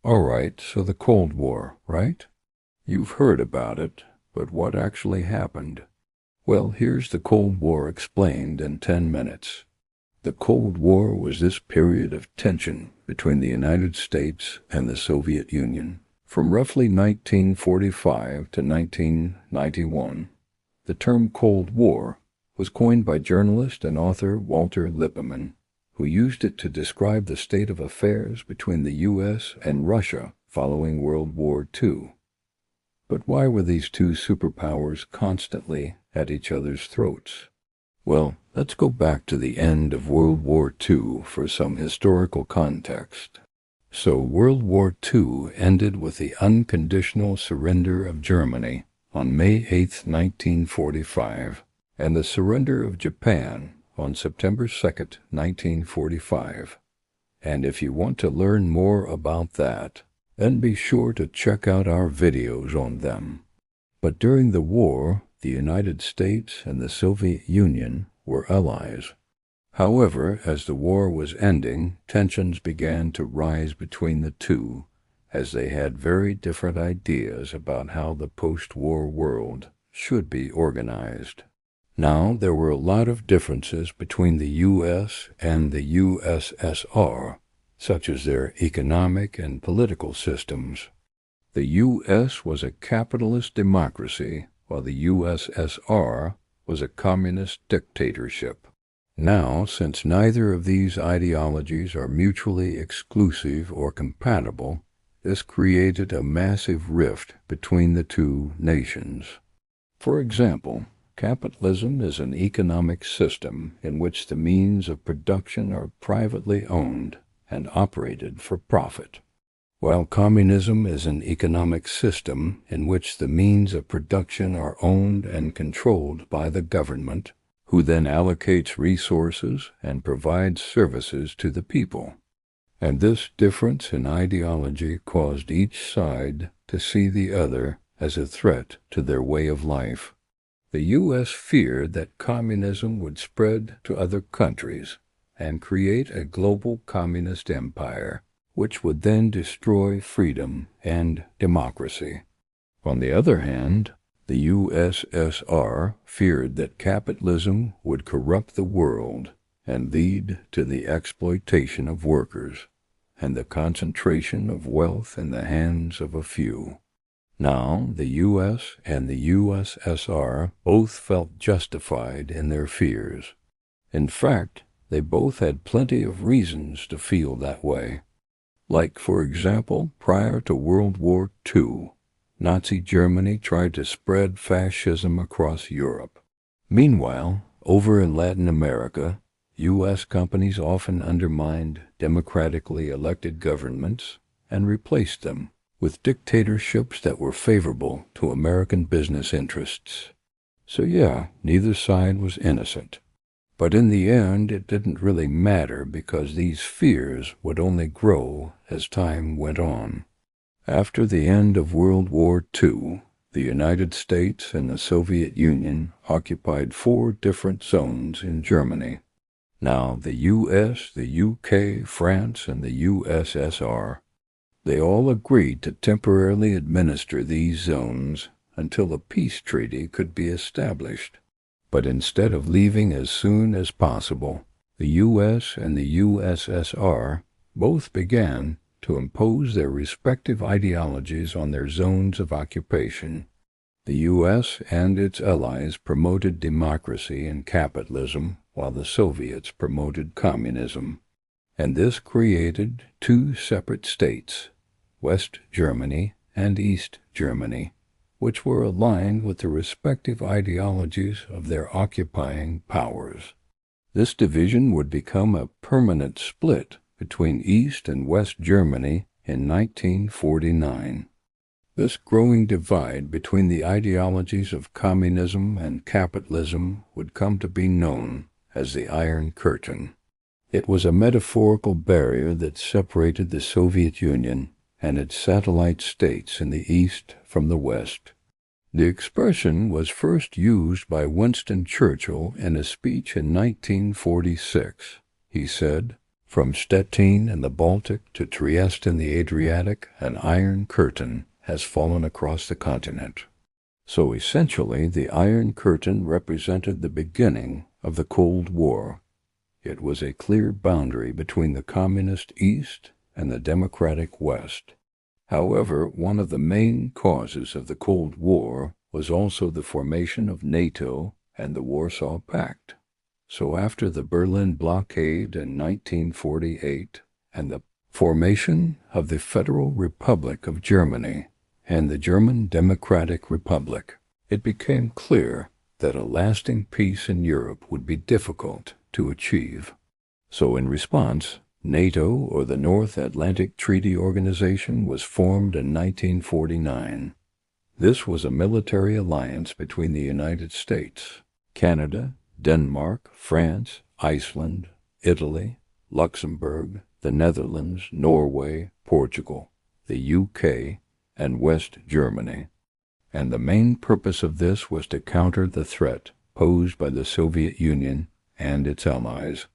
All right, so the Cold War, right? You've heard about it, but what actually happened? Well, here's the Cold War explained in 10 minutes. The Cold War was this period of tension between the United States and the Soviet Union from roughly 1945 to 1991. The term Cold War was coined by journalist and author Walter Lippmann, who used it to describe the state of affairs between the U.S. and Russia following World War II. But why were these two superpowers constantly at each other's throats? Well, let's go back to the end of World War II for some historical context. So World War II ended with the unconditional surrender of Germany on May 8, 1945, and the surrender of Japan on September 2, 1945. And if you want to learn more about that, then be sure to check out our videos on them. But during the war, the United States and the Soviet Union were allies. However, as the war was ending, tensions began to rise between the two, as they had very different ideas about how the post-war world should be organized. Now, there were a lot of differences between the U.S. and the USSR, such as their economic and political systems. The U.S. was a capitalist democracy, while the USSR was a communist dictatorship. Now, since neither of these ideologies are mutually exclusive or compatible, this created a massive rift between the two nations. For example, capitalism is an economic system in which the means of production are privately owned and operated for profit, while communism is an economic system in which the means of production are owned and controlled by the government, who then allocates resources and provides services to the people. And this difference in ideology caused each side to see the other as a threat to their way of life. The U.S. feared that communism would spread to other countries and create a global communist empire, which would then destroy freedom and democracy. On the other hand, the USSR feared that capitalism would corrupt the world and lead to the exploitation of workers and the concentration of wealth in the hands of a few. Now, the U.S. and the USSR both felt justified in their fears. In fact, they both had plenty of reasons to feel that way. Like, for example, prior to World War II, Nazi Germany tried to spread fascism across Europe. Meanwhile, over in Latin America, U.S. companies often undermined democratically elected governments and replaced them with dictatorships that were favorable to American business interests. So yeah, neither side was innocent. But in the end, it didn't really matter because these fears would only grow as time went on. After the end of World War II, the United States and the Soviet Union occupied 4 different zones in Germany. Now, the U.S., the U.K., France, and the USSR, they all agreed to temporarily administer these zones until a peace treaty could be established. But instead of leaving as soon as possible, the U.S. and the USSR both began to impose their respective ideologies on their zones of occupation. The U.S. and its allies promoted democracy and capitalism, while the Soviets promoted communism. And this created 2 separate states, West Germany and East Germany, which were aligned with the respective ideologies of their occupying powers. This division would become a permanent split between East and West Germany in 1949. This growing divide between the ideologies of communism and capitalism would come to be known as the Iron Curtain. It was a metaphorical barrier that separated the Soviet Union and its satellite states in the East from the West. The expression was first used by Winston Churchill in a speech in 1946. He said, From Stettin in the Baltic to Trieste in the Adriatic, an iron curtain has fallen across the continent. So essentially, the Iron Curtain represented the beginning of the Cold War. It was a clear boundary between the communist East and the democratic West. However, one of the main causes of the Cold War was also the formation of NATO and the Warsaw Pact. So after the Berlin blockade in 1948 and the formation of the Federal Republic of Germany and the German Democratic Republic, it became clear that a lasting peace in Europe would be difficult to achieve. So in response, NATO, or the North Atlantic Treaty Organization, was formed in 1949. This was a military alliance between the United States, Canada, Denmark, France, Iceland, Italy, Luxembourg, the Netherlands, Norway, Portugal, the UK, and West Germany. And the main purpose of this was to counter the threat posed by the Soviet Union and its allies.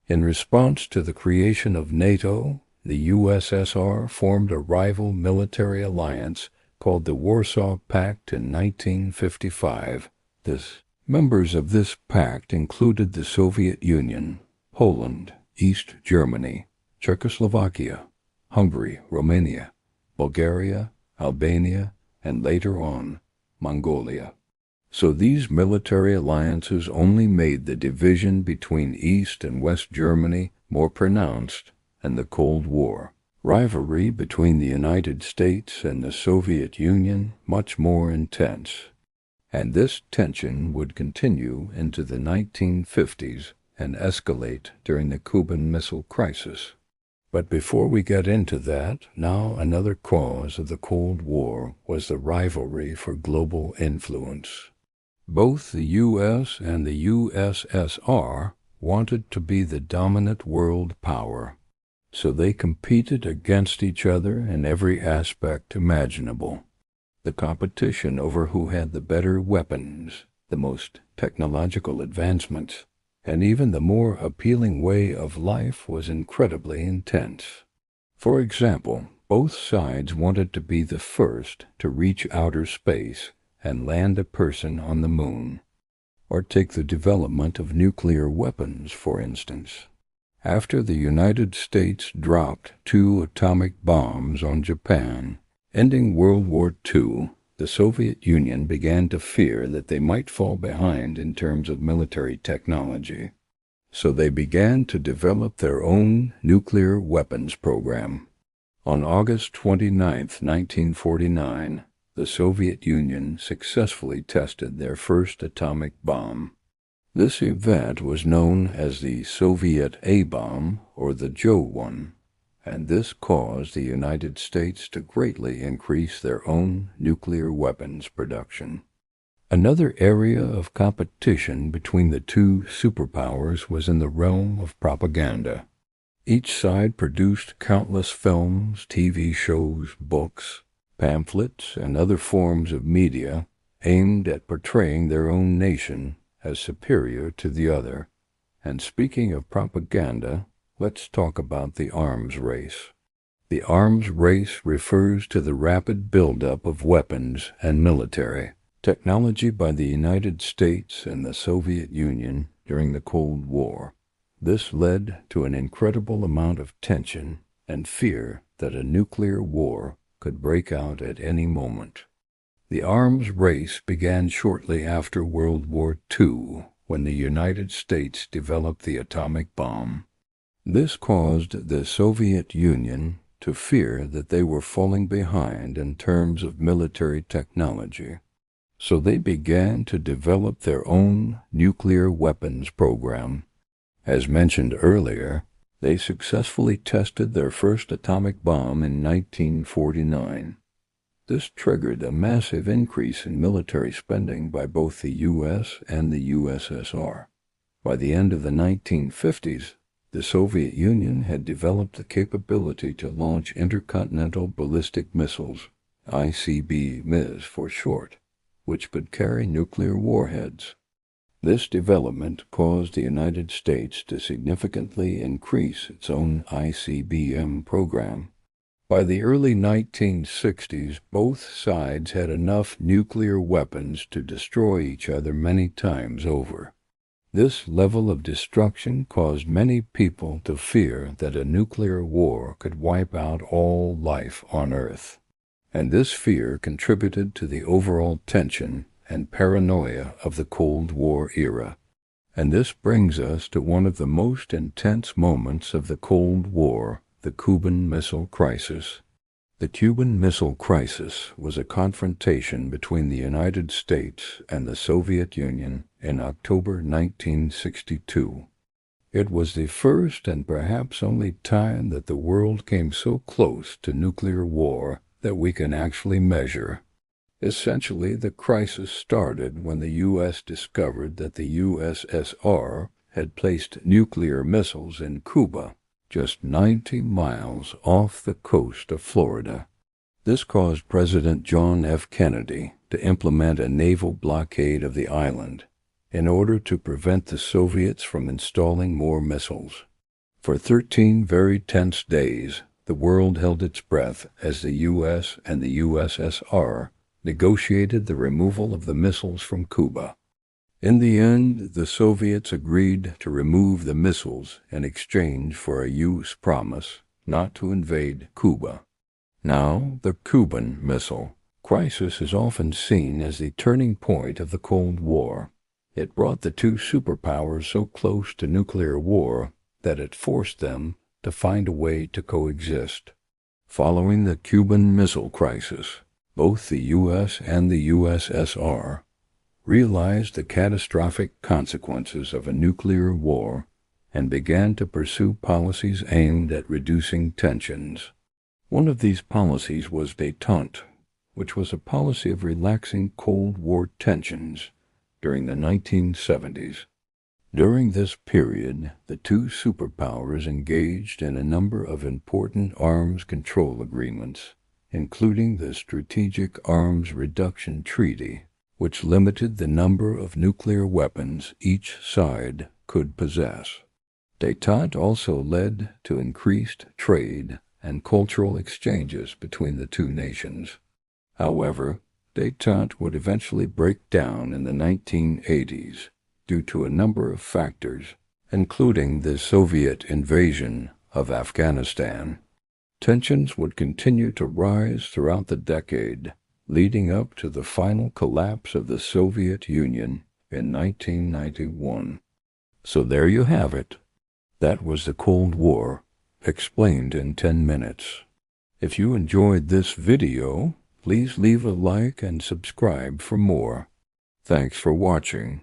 In response to the creation of NATO, the USSR formed a rival military alliance called the Warsaw Pact in 1955. Members of this pact included the Soviet Union, Poland, East Germany, Czechoslovakia, Hungary, Romania, Bulgaria, Albania, and later on, Mongolia. So these military alliances only made the division between East and West Germany more pronounced and the Cold War rivalry between the United States and the Soviet Union much more intense. And this tension would continue into the 1950s and escalate during the Cuban Missile Crisis. But before we get into that, now another cause of the Cold War was the rivalry for global influence. Both the U.S. and the USSR wanted to be the dominant world power, so they competed against each other in every aspect imaginable. The competition over who had the better weapons, the most technological advancements, and even the more appealing way of life was incredibly intense. For example, both sides wanted to be the first to reach outer space and land a person on the moon. Or take the development of nuclear weapons, for instance. After the United States dropped 2 atomic bombs on Japan, ending World War II, the Soviet Union began to fear that they might fall behind in terms of military technology. So they began to develop their own nuclear weapons program. On August 29, 1949, the Soviet Union successfully tested their first atomic bomb. This event was known as the Soviet A-bomb, or the Joe-1, and this caused the United States to greatly increase their own nuclear weapons production. Another area of competition between the two superpowers was in the realm of propaganda. Each side produced countless films, TV shows, books, pamphlets, and other forms of media aimed at portraying their own nation as superior to the other. And speaking of propaganda, let's talk about the arms race. The arms race refers to the rapid buildup of weapons and military technology by the United States and the Soviet Union during the Cold War. This led to an incredible amount of tension and fear that a nuclear war could break out at any moment. The arms race began shortly after World War II, when the United States developed the atomic bomb. This caused the Soviet Union to fear that they were falling behind in terms of military technology. So they began to develop their own nuclear weapons program. As mentioned earlier, they successfully tested their first atomic bomb in 1949. This triggered a massive increase in military spending by both the U.S. and the USSR. By the end of the 1950s, the Soviet Union had developed the capability to launch intercontinental ballistic missiles, ICBMs for short, which could carry nuclear warheads. This development caused the United States to significantly increase its own ICBM program. By the early 1960s, both sides had enough nuclear weapons to destroy each other many times over. This level of destruction caused many people to fear that a nuclear war could wipe out all life on Earth. And this fear contributed to the overall tension and paranoia of the Cold War era. And this brings us to one of the most intense moments of the Cold War, the Cuban Missile Crisis. The Cuban Missile Crisis was a confrontation between the United States and the Soviet Union in October 1962. It was the first and perhaps only time that the world came so close to nuclear war that we can actually measure. Essentially, the crisis started when the U.S. discovered that the USSR had placed nuclear missiles in Cuba, just 90 miles off the coast of Florida. This caused President John F. Kennedy to implement a naval blockade of the island in order to prevent the Soviets from installing more missiles. For 13 very tense days, the world held its breath as the U.S. and the USSR negotiated the removal of the missiles from Cuba. In the end, the Soviets agreed to remove the missiles in exchange for a U.S. promise not to invade Cuba. Now, the Cuban Missile Crisis is often seen as the turning point of the Cold War. It brought the two superpowers so close to nuclear war that it forced them to find a way to coexist. Following the Cuban Missile Crisis, both the U.S. and the USSR realized the catastrophic consequences of a nuclear war and began to pursue policies aimed at reducing tensions. One of these policies was détente, which was a policy of relaxing Cold War tensions during the 1970s. During this period, the two superpowers engaged in a number of important arms control agreements, including the Strategic Arms Reduction Treaty, which limited the number of nuclear weapons each side could possess. Détente also led to increased trade and cultural exchanges between the two nations. However, détente would eventually break down in the 1980s due to a number of factors, including the Soviet invasion of Afghanistan. Tensions would continue to rise throughout the decade, leading up to the final collapse of the Soviet Union in 1991. So there you have it. That was the Cold War, explained in 10 minutes. If you enjoyed this video, please leave a like and subscribe for more. Thanks for watching.